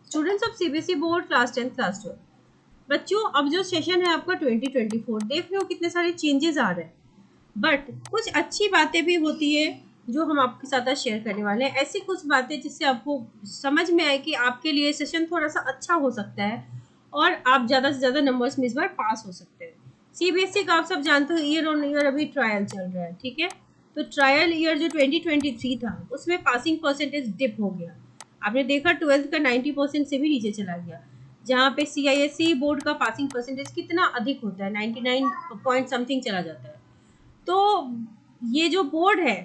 Students of CBSE board class 10 class 12। बच्चों अब जो सेशन है आपका 2024, देख रहे हो कितने सारे चेंजेस आ रहे हैं, बट कुछ अच्छी बातें भी होती है जो हम आपके साथ शेयर करने वाले हैं। ऐसी कुछ बातें जिससे आपको समझ में आए कि आपके लिए सेशन थोड़ा सा अच्छा हो सकता है और आप ज़्यादा से ज़्यादा नंबर्स में इस बार पास हो सकते हैं। सीबीएसई का आप सब जानते हो ईयर ऑन ईयर अभी ट्रायल चल रहा है, ठीक है। तो ट्रायल ईयर जो 2023 था उसमें पासिंग परसेंटेज डिप हो गया। आपने देखा 12th का 90% से भी नीचे चला गया, जहाँ पे सीआईएससी बोर्ड का पासिंग परसेंटेज कितना अधिक होता है, 99 पॉइंट समथिंग चला जाता है। तो ये जो बोर्ड है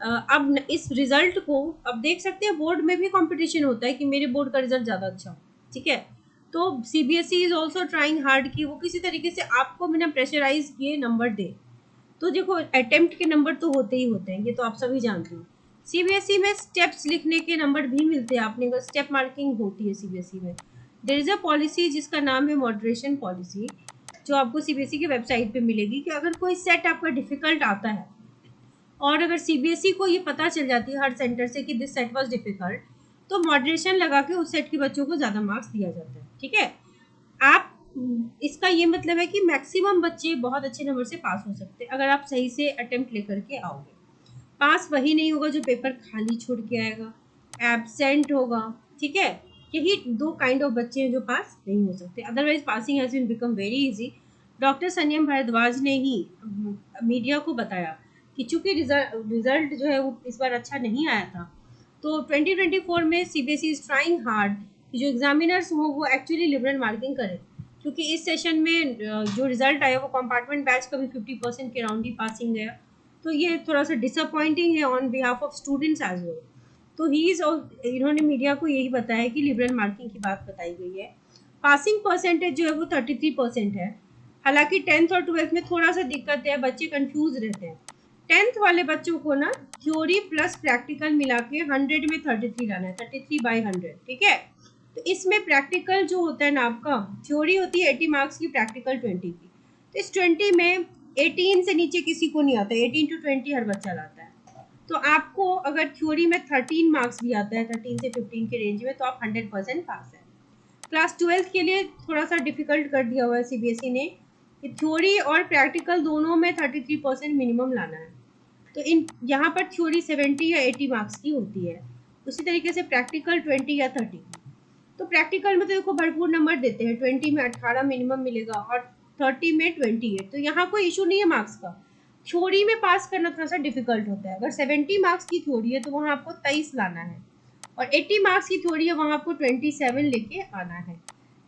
अब इस रिजल्ट को अब देख सकते हैं, बोर्ड में भी कंपटीशन होता है कि मेरे बोर्ड का रिजल्ट ज़्यादा अच्छा हो, ठीक है। तो CBSE is also trying hard कि वो किसी तरीके से आपको बिना प्रेशराइज किए नंबर दे। तो देखो अटेम्प्ट के नंबर तो होते ही होते हैं, ये तो आप सभी जानते हो। सीबीएसई में स्टेप्स लिखने के नंबर भी मिलते हैं, आपने अगर स्टेप मार्किंग होती है सीबीएसई में। देयर इज अ पॉलिसी जिसका नाम है मॉडरेशन पॉलिसी, जो आपको सीबीएसई की वेबसाइट पे मिलेगी कि अगर कोई सेट आपका डिफिकल्ट आता है और अगर सीबीएसई को ये पता चल जाती है हर सेंटर से कि दिस सेट वाज डिफिकल्ट, तो मॉडरेशन लगा के उस सेट के बच्चों को ज़्यादा मार्क्स दिया जाता है, ठीक है। आप इसका ये मतलब है कि मैक्सिमम बच्चे बहुत अच्छे नंबर से पास हो सकते हैं अगर आप सही से अटेम्प्ट लेकर के आओगे। पास वही नहीं होगा जो पेपर खाली छोड़ के आएगा, एब्सेंट होगा, ठीक है। यही दो काइंड ऑफ बच्चे हैं जो पास नहीं हो सकते, otherwise passing has been become very easy. Doctor Sanyam Bhardwaj ने ही मीडिया को बताया कि चूंकि रिजल्ट जो है वो इस बार अच्छा नहीं आया था, तो 2024 में सीबीएसई इज ट्राइंग हार्ड कि जो एग्जामिनर्स हो वो एक्चुअली लिबरल मार्किंग करें, क्योंकि इस सेशन में जो रिजल्ट आया वो कंपार्टमेंट बैच का भी 50% के राउंड ही पासिंग गया। तो ये थोड़ा सा डिसअपॉइंटिंग है on behalf of students as well. तो ही इज, इन्होंने मीडिया को यही बताया कि लिबरल मार्किंग की बात बताई गई है। पासिंग परसेंटेज जो है वो 33% है। हालांकि 10th और 12th में थोड़ा सा दिक्कत है, बच्चे कंफ्यूज रहते हैं। 10th वाले बच्चों को ना थ्योरी प्लस प्रैक्टिकल मिला के 100 में 33 लाना है, 33/100, ठीक है। तो इसमें प्रैक्टिकल जो होता है ना, आपका थ्योरी होती है 80 मार्क्स की, प्रैक्टिकल 20 की। तो इस 20 में 18 से नीचे किसी को नहीं आता, 18 to 20 हर बच्चा लाता है। तो आपको अगर थ्योरी में 13 मार्क्स भी आता है, 13 से 15 के रेंज में, तो आप 100% पास है। क्लास 12 के लिए थोड़ा सा डिफिकल्ट कर दिया हुआ है सीबीएसई ने कि थ्योरी और प्रैक्टिकल दोनों में 33% मिनिमम लाना है। तो इन यहाँ पर थ्योरी 70 या 80 मार्क्स की होती है, उसी तरीके से प्रैक्टिकल 20 या 30। तो प्रैक्टिकल में तो देखो भरपूर नंबर देते हैं, 20 में 18 मिनिमम मिलेगा और 30 में 20 है, तो यहाँ कोई इशू नहीं है मार्क्स का। थ्योरी में पास करना थोड़ा सा डिफिकल्ट होता है। अगर 70 मार्क्स की थ्योरी है तो वहाँ आपको 23 लाना है, और 80 मार्क्स की थ्योरी है वहाँ आपको 27 लेके आना है,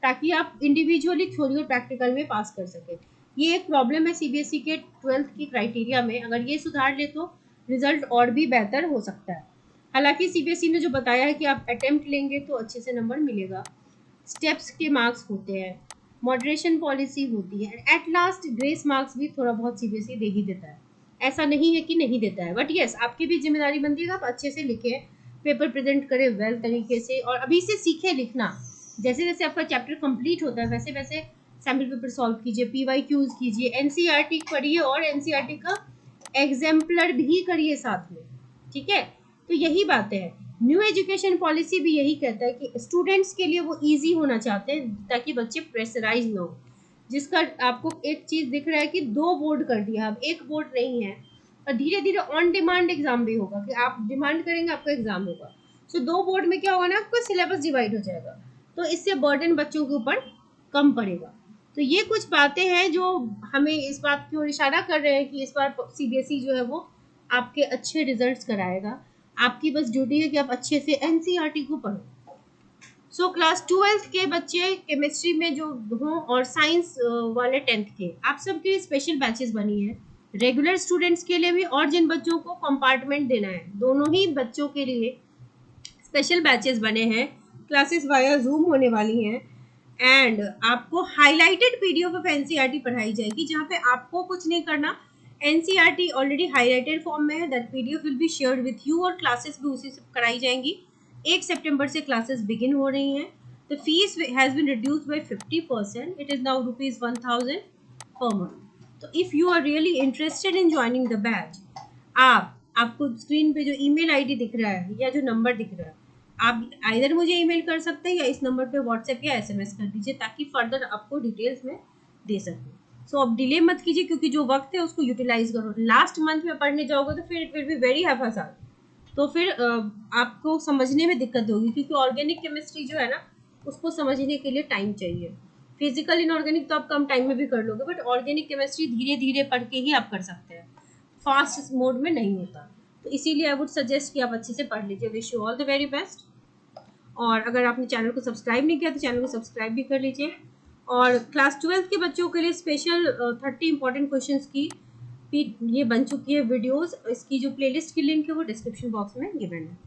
ताकि आप इंडिविजुअली थ्योरी और प्रैक्टिकल में पास कर सकें। ये एक प्रॉब्लम है सीबीएसई के 12th की क्राइटेरिया में, अगर ये सुधार ले तो रिजल्ट और भी बेहतर हो सकता है। हालांकि सीबीएसई ने जो बताया है कि आप अटेम्प्ट लेंगे तो अच्छे से नंबर मिलेगा, स्टेप्स के मार्क्स होते हैं, मॉडरेशन पॉलिसी होती है, एट लास्ट ग्रेस मार्क्स भी थोड़ा बहुत सीबीएसई दे ही देता है, ऐसा नहीं है कि नहीं देता है। बट यस, आपकी भी जिम्मेदारी बनती है आप अच्छे से लिखें, पेपर प्रेजेंट करें वेल तरीके से, और अभी से सीखें लिखना। जैसे जैसे आपका चैप्टर कंप्लीट होता है वैसे वैसे सैम्पल पेपर सॉल्व कीजिए, पीवाईक्यूज कीजिए, एनसीईआरटी पढ़िए और एनसीईआरटी का एग्जाम्पलर भी करिए साथ में, ठीक है। तो यही बातें हैं। न्यू एजुकेशन पॉलिसी भी यही कहता है कि स्टूडेंट्स के लिए वो इजी होना चाहते हैं ताकि बच्चे प्रेशराइज ना हो। जिसका आपको एक चीज दिख रहा है कि 2 बोर्ड कर दिया, अब 1 बोर्ड नहीं है, और धीरे धीरे ऑन डिमांड एग्जाम भी होगा कि आप डिमांड करेंगे आपका एग्जाम होगा। सो 2 बोर्ड में क्या होगा ना, आपका सिलेबस डिवाइड हो जाएगा, तो इससे बर्डन बच्चों के ऊपर कम पड़ेगा। तो ये कुछ बातें हैं जो हमें इस बात की ओर इशारा कर रहे हैं कि इस बार सीबीएसई जो है वो आपके अच्छे रिजल्ट्स कराएगा। आपकी बस ड्यूटी है कि आप अच्छे से एनसीईआरटी को पढ़ो। सो क्लास 12th के बच्चे केमिस्ट्री में जो हों और साइंस वाले 10th के, आप सबके स्पेशल बैचेस बनी है, रेगुलर स्टूडेंट्स के लिए भी और जिन बच्चों को कंपार्टमेंट देना है, दोनों ही बच्चों के लिए स्पेशल बैचेस बने हैं। क्लासेस वाया जूम होने वाली हैं, एंड आपको हाईलाइटेड पीडीएफ ऑफ एनसीईआरटी पढ़ाई जाएगी, जहाँ पे आपको कुछ नहीं करना, एनसीईआरटी ऑलरेडी हाईलाइटेड फॉर्म में है, that PDF will be shared with you, और क्लासेस भी उसी से कराई जाएंगी। 1 सितंबर से क्लासेस बिगिन हो रही हैं। The fees has been reduced by 50%, it is now ₹1000 per month. तो if you are really interested in joining the batch, आपको स्क्रीन पे जो ईमेल आईडी दिख रहा है या जो नंबर दिख रहा है, आप आइदर मुझे ईमेल कर सकते हैं या इस नंबर पे व्हाट्सएप या एसएमएस कर दीजिए, ताकि फर्दर आपको डिटेल्स में दे सकूँ। सो अब डिले मत कीजिए, क्योंकि जो वक्त है उसको यूटिलाइज करो। लास्ट मंथ में पढ़ने जाओगे तो फिर इट विल बी वेरी हैफाजार्ड, तो फिर आपको समझने में दिक्कत होगी, क्योंकि ऑर्गेनिक केमिस्ट्री जो है ना, उसको समझने के लिए टाइम चाहिए। फिजिकल इनऑर्गेनिक तो आप कम टाइम में भी कर लोगे, बट ऑर्गेनिक केमिस्ट्री धीरे धीरे पढ़ के ही आप कर सकते हैं, फास्ट मोड में नहीं होता। तो इसीलिए आई वुड सजेस्ट कि आप अच्छे से पढ़ लीजिए। Wish you all the very best. और अगर आपने चैनल को सब्सक्राइब नहीं किया तो चैनल को सब्सक्राइब भी कर लीजिए। और क्लास 12th के बच्चों के लिए स्पेशल 30 इंपॉर्टेंट क्वेश्चंस की ये बन चुकी है वीडियोस। इसकी जो प्लेलिस्ट की लिंक है वो डिस्क्रिप्शन बॉक्स में गिवन है।